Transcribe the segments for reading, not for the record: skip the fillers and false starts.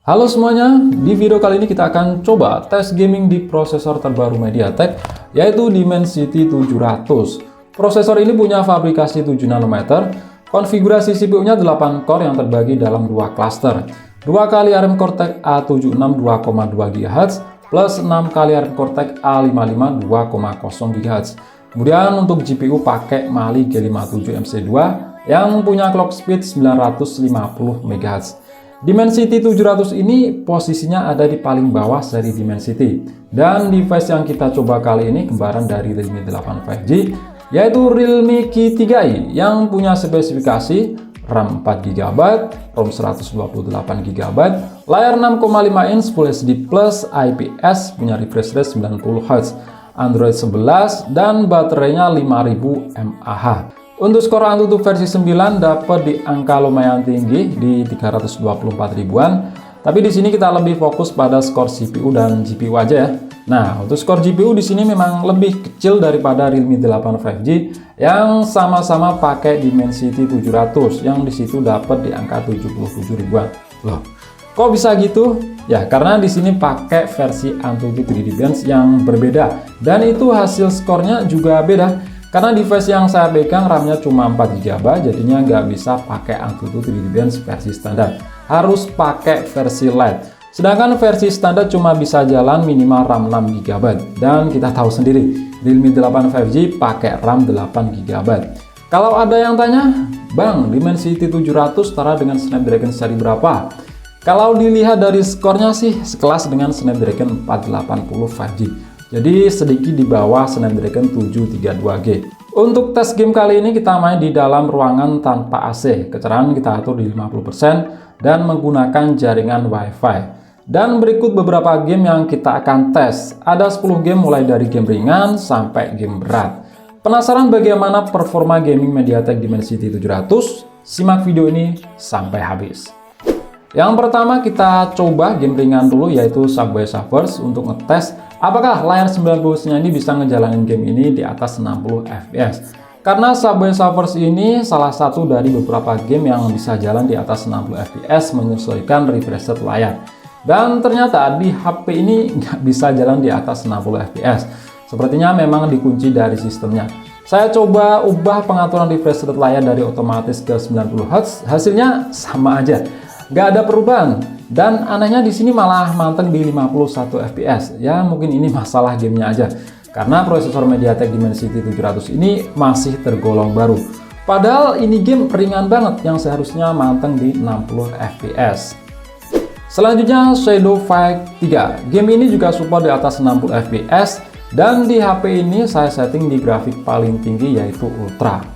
Halo semuanya, di video kali ini kita akan coba tes gaming di prosesor terbaru MediaTek, yaitu Dimensity 700. Prosesor ini punya fabrikasi 7 nanometer, konfigurasi CPU-nya 8 core yang terbagi dalam 2 cluster. 2 kali ARM Cortex A76 2,2 GHz plus 6 kali ARM Cortex A55 2,0 GHz. Kemudian untuk GPU pakai Mali G57 MC2 yang punya clock speed 950 MHz. Dimensity 700 ini posisinya ada di paling bawah seri Dimensity, dan device yang kita coba kali ini kembaran dari Realme 8 5G, yaitu Realme Q3i yang punya spesifikasi RAM 4GB, ROM 128GB, layar 6,5 inch Full HD Plus IPS, punya refresh rate 90Hz, Android 11, dan baterainya 5000 mAh. Untuk skor Antutu versi 9 dapat di angka lumayan tinggi di 324 ribuan. Tapi di sini kita lebih fokus pada skor CPU dan GPU aja ya. Nah, untuk skor GPU di sini memang lebih kecil daripada Realme 8 5G yang sama-sama pakai Dimensity 700 yang di situ dapat di angka 77 ribuan. Loh, kok bisa gitu? Ya, karena di sini pakai versi Antutu 3D Bench yang berbeda, dan itu hasil skornya juga beda. Karena device yang saya pegang RAM-nya cuma 4GB, jadinya nggak bisa pakai Antutu 3D Bench versi standar. Harus pakai versi Lite. Sedangkan versi standar cuma bisa jalan minimal RAM 6GB. Dan kita tahu sendiri, Realme 8 5G pakai RAM 8GB. Kalau ada yang tanya, Bang, Dimensity 700 setara dengan Snapdragon seri berapa? Kalau dilihat dari skornya sih sekelas dengan Snapdragon 480 5G. Jadi sedikit di bawah Snapdragon 732G. Untuk tes game kali ini kita main di dalam ruangan tanpa AC. Kecerahan kita atur di 50% dan menggunakan jaringan WiFi. Dan berikut beberapa game yang kita akan tes. Ada 10 game mulai dari game ringan sampai game berat. Penasaran bagaimana performa gaming MediaTek Dimensity 700? Simak video ini sampai habis. Yang pertama kita coba game ringan dulu, yaitu Subway Surfers, untuk ngetes apakah layar 90 Hz ini bisa ngejalanin game ini di atas 60 fps. Karena Subway Surfers ini salah satu dari beberapa game yang bisa jalan di atas 60 fps menyesuaikan refresh rate layar. Dan ternyata di HP ini nggak bisa jalan di atas 60 fps. Sepertinya memang dikunci dari sistemnya. Saya coba ubah pengaturan refresh rate layar dari otomatis ke 90 Hz, hasilnya sama aja. Nggak ada perubahan, dan anehnya di sini malah manteng di 51 fps. Ya mungkin ini masalah gamenya aja, karena prosesor MediaTek Dimensity 700 ini masih tergolong baru. Padahal ini game ringan banget yang seharusnya manteng di 60 fps. Selanjutnya Shadow Fight 3. Game ini juga support di atas 60 fps, dan di HP ini saya setting di grafik paling tinggi yaitu Ultra.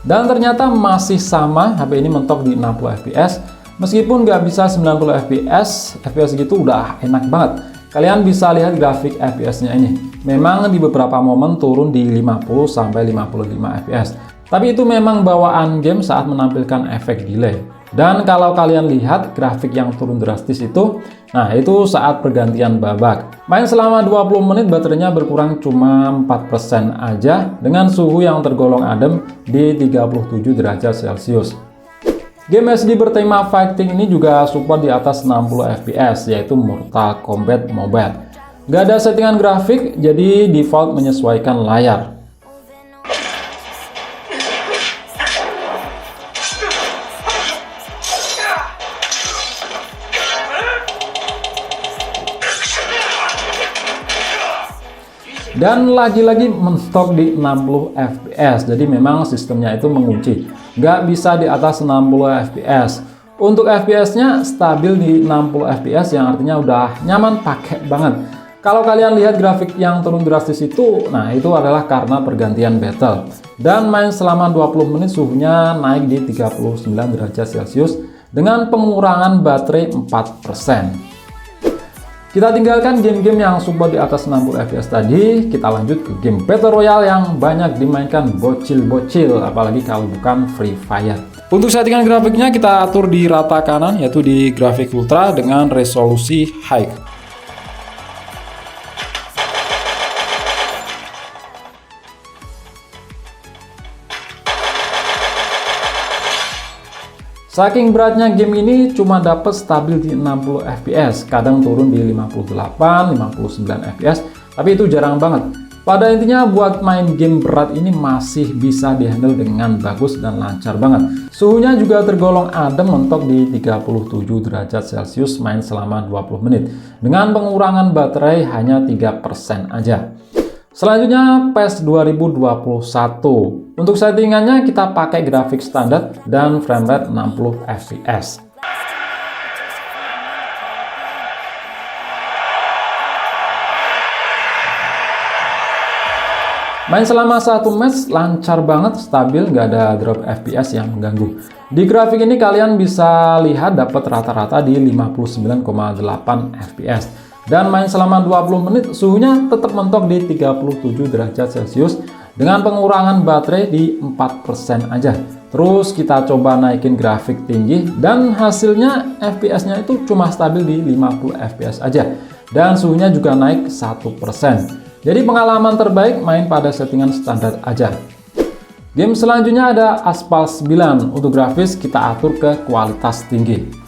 Dan ternyata masih sama, HP ini mentok di 60 fps. Meskipun nggak bisa 90 fps, fps gitu udah enak banget. Kalian bisa lihat grafik fps-nya ini. Memang di beberapa momen turun di 50-55 fps. Tapi itu memang bawaan game saat menampilkan efek delay. Dan kalau kalian lihat grafik yang turun drastis itu, nah itu saat pergantian babak. Main selama 20 menit baterainya berkurang cuma 4% aja dengan suhu yang tergolong adem di 37 derajat Celcius. Game SD bertema fighting ini juga support di atas 60 fps, yaitu Mortal Kombat Mobile. Gak ada settingan grafik, jadi default menyesuaikan layar. Dan lagi-lagi mentok di 60 fps, jadi memang sistemnya itu mengunci, nggak bisa di atas 60 fps. Untuk fps-nya stabil di 60 fps, yang artinya udah nyaman pakai banget. Kalau kalian lihat grafik yang turun drastis itu, nah itu adalah karena pergantian battle. Dan main selama 20 menit suhunya naik di 39 derajat Celcius dengan pengurangan baterai 4%. Kita tinggalkan game-game yang support di atas 60 fps tadi, kita lanjut ke game Battle Royale yang banyak dimainkan bocil-bocil, apalagi kalau bukan Free Fire. Untuk settingan grafiknya kita atur di rata kanan, yaitu di grafik ultra dengan resolusi high. Saking beratnya game ini cuma dapat stabil di 60 fps, kadang turun di 58, 59 fps, tapi itu jarang banget. Pada intinya buat main game berat ini masih bisa dihandle dengan bagus dan lancar banget. Suhunya juga tergolong adem, mentok di 37 derajat Celcius, main selama 20 menit. Dengan pengurangan baterai hanya 3% aja. Selanjutnya PES 2021. Untuk settingannya kita pakai grafik standar dan framerate 60 fps. Main selama satu match lancar banget, stabil, nggak ada drop FPS yang mengganggu. Di grafik ini kalian bisa lihat dapat rata-rata di 59,8 fps. Dan main selama 20 menit, suhunya tetap mentok di 37 derajat Celcius dengan pengurangan baterai di 4% aja. Terus kita coba naikin grafik tinggi dan hasilnya FPS-nya itu cuma stabil di 50 fps aja. Dan suhunya juga naik 1%. Jadi pengalaman terbaik main pada settingan standar aja. Game selanjutnya ada Asphalt 9. Untuk grafis kita atur ke kualitas tinggi.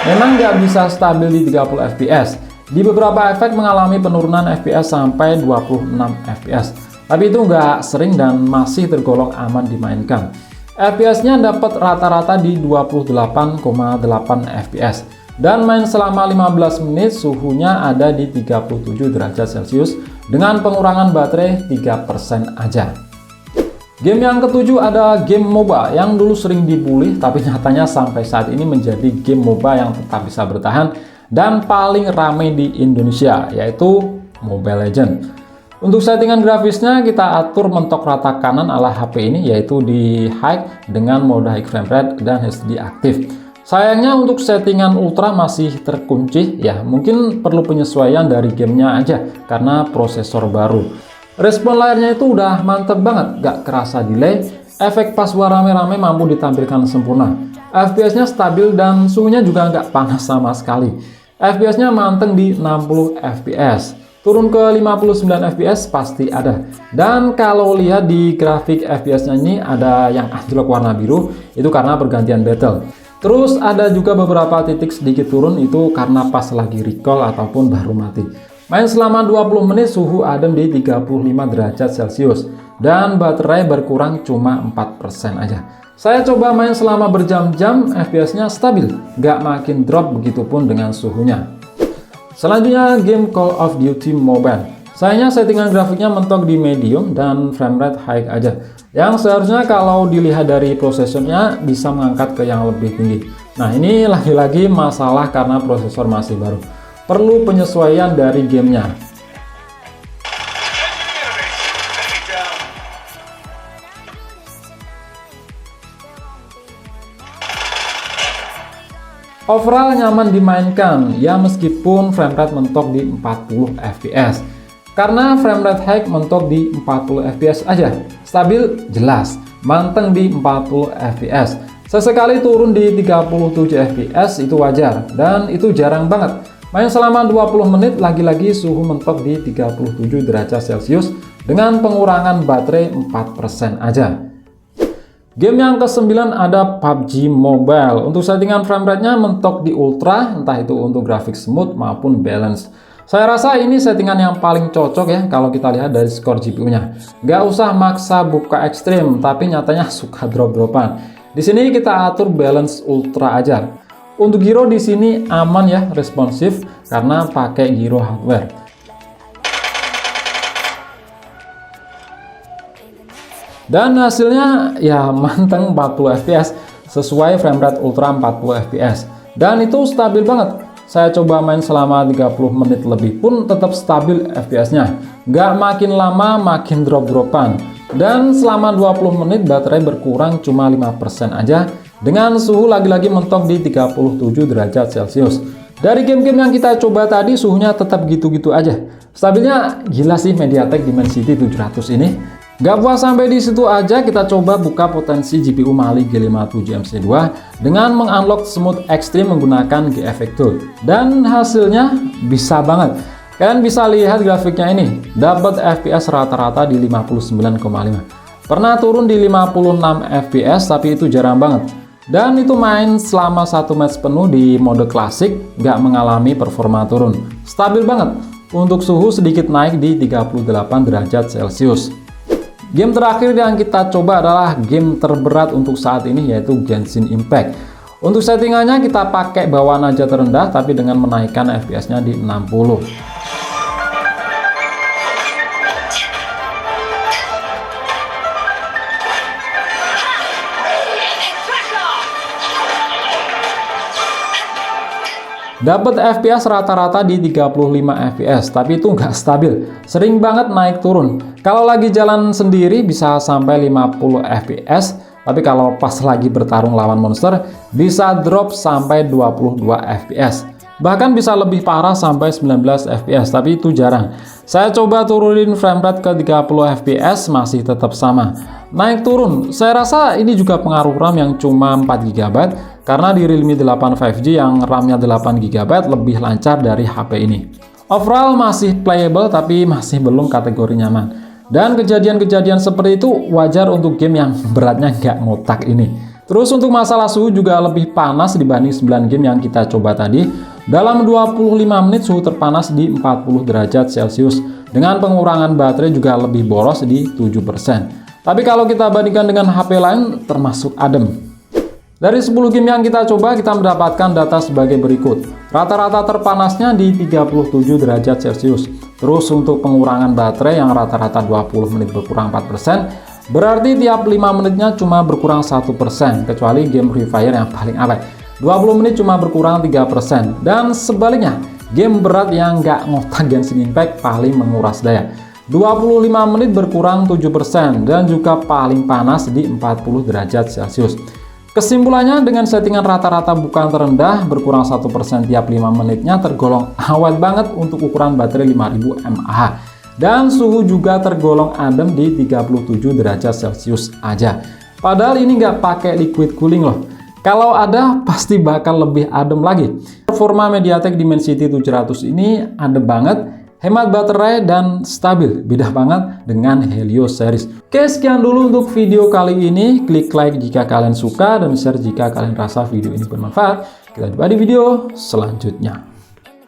Memang nggak bisa stabil di 30 fps. Di beberapa efek mengalami penurunan fps sampai 26 fps. Tapi itu nggak sering dan masih tergolong aman dimainkan. FPS-nya dapat rata-rata di 28,8 fps. Dan main selama 15 menit, suhunya ada di 37 derajat Celcius dengan pengurangan baterai 3% aja. Game yang ketujuh ada game MOBA yang dulu sering dibully, tapi nyatanya sampai saat ini menjadi game MOBA yang tetap bisa bertahan dan paling ramai di Indonesia, yaitu Mobile Legends. Untuk settingan grafisnya kita atur mentok rata kanan ala HP ini, yaitu di high dengan mode high frame rate dan HD aktif. Sayangnya untuk settingan ultra masih terkunci ya, mungkin perlu penyesuaian dari gamenya aja karena prosesor baru. Respon layarnya itu udah mantep banget, gak kerasa delay, efek pas rame-rame mampu ditampilkan sempurna. FPS-nya stabil dan suhunya juga gak panas sama sekali. FPS-nya manteng di 60 fps. Turun ke 59 fps pasti ada. Dan kalau lihat di grafik FPS-nya ini ada yang anjlok warna biru, itu karena pergantian battle. Terus ada juga beberapa titik sedikit turun, itu karena pas lagi recall ataupun baru mati. Main selama 20 menit, suhu adem di 35 derajat Celcius. Dan baterai berkurang cuma 4% aja. Saya coba main selama berjam-jam, FPS-nya stabil, nggak makin drop, begitupun dengan suhunya. Selanjutnya game Call of Duty Mobile. Sayangnya settingan grafiknya mentok di medium dan framerate high aja. Yang seharusnya kalau dilihat dari prosesornya bisa mengangkat ke yang lebih tinggi. Nah ini lagi-lagi masalah karena prosesor masih baru. Perlu penyesuaian dari gamenya. Overall nyaman dimainkan, ya meskipun framerate mentok di 40 fps. Karena framerate high mentok di 40 fps aja, stabil jelas, manteng di 40 fps. Sesekali turun di 37 fps itu wajar, dan itu jarang banget. Main selama 20 menit, lagi-lagi suhu mentok di 37 derajat Celcius dengan pengurangan baterai 4% aja. Game yang ke-9 ada PUBG Mobile. Untuk settingan framerate-nya mentok di ultra, entah itu untuk grafik smooth maupun balance. Saya rasa ini settingan yang paling cocok ya kalau kita lihat dari skor GPU-nya. Nggak usah maksa buka ekstrim, tapi nyatanya suka drop-dropan. Di sini kita atur balance ultra aja. Untuk gyro di sini aman ya, responsif karena pakai gyro hardware. Dan hasilnya ya manteng 40 fps sesuai framerate ultra 40 fps. Dan itu stabil banget. Saya coba main selama 30 menit lebih pun tetap stabil FPS-nya. Nggak makin lama makin drop-dropan. Dan selama 20 menit baterai berkurang cuma 5% aja. Dengan suhu lagi-lagi mentok di 37 derajat Celcius. Dari game-game yang kita coba tadi suhunya tetap gitu-gitu aja. Stabilnya gila sih MediaTek Dimensity 700 ini. Gak puas sampai di situ aja, kita coba buka potensi GPU Mali G57MC2 dengan mengunlock Smooth Extreme menggunakan GFX Tool. Dan hasilnya bisa banget. Kalian bisa lihat grafiknya ini, dapat FPS rata-rata di 59,5. Pernah turun di 56 FPS, tapi itu jarang banget. Dan itu main selama 1 match penuh di mode klasik, gak mengalami performa turun. Stabil banget, untuk suhu sedikit naik di 38 derajat Celcius. Game terakhir yang kita coba adalah game terberat untuk saat ini, yaitu Genshin Impact. Untuk settingannya kita pakai bawaan aja terendah, tapi dengan menaikkan FPS-nya di 60. Dapat FPS rata-rata di 35 FPS, tapi itu nggak stabil, sering banget naik turun. Kalau lagi jalan sendiri bisa sampai 50 FPS, tapi kalau pas lagi bertarung lawan monster bisa drop sampai 22 FPS. Bahkan bisa lebih parah sampai 19 FPS, tapi itu jarang. Saya coba turunin framerate ke 30 FPS, masih tetap sama. Naik turun, saya rasa ini juga pengaruh RAM yang cuma 4 GB, karena di Realme 8 5G yang RAM-nya 8 GB lebih lancar dari HP ini. Overall masih playable, tapi masih belum kategori nyaman. Dan kejadian-kejadian seperti itu wajar untuk game yang beratnya nggak ngotak ini. Terus untuk masalah suhu juga lebih panas dibanding 9 game yang kita coba tadi. Dalam 25 menit suhu terpanas di 40 derajat Celcius. Dengan pengurangan baterai juga lebih boros di 7%. Tapi kalau kita bandingkan dengan HP lain termasuk adem. Dari 10 game yang kita coba, kita mendapatkan data sebagai berikut. Rata-rata terpanasnya di 37 derajat Celcius. Terus untuk pengurangan baterai yang rata-rata 20 menit berkurang 4%, berarti tiap 5 menitnya cuma berkurang 1%, kecuali game Free Fire yang paling awet. 20 menit cuma berkurang 3%. Dan sebaliknya, game berat yang nggak ngotak Genshin Impact paling menguras daya. 25 menit berkurang 7%, dan juga paling panas di 40 derajat Celcius. Kesimpulannya, dengan settingan rata-rata bukan terendah, berkurang 1% tiap 5 menitnya tergolong awet banget untuk ukuran baterai 5000 mAh. Dan suhu juga tergolong adem di 37 derajat Celcius aja. Padahal ini nggak pakai liquid cooling loh. Kalau ada, pasti bakal lebih adem lagi. Performa MediaTek Dimensity 700 ini adem banget, hemat baterai, dan stabil. Beda banget dengan Helio series. Oke, sekian dulu untuk video kali ini. Klik like jika kalian suka dan share jika kalian rasa video ini bermanfaat. Kita jumpa di video selanjutnya.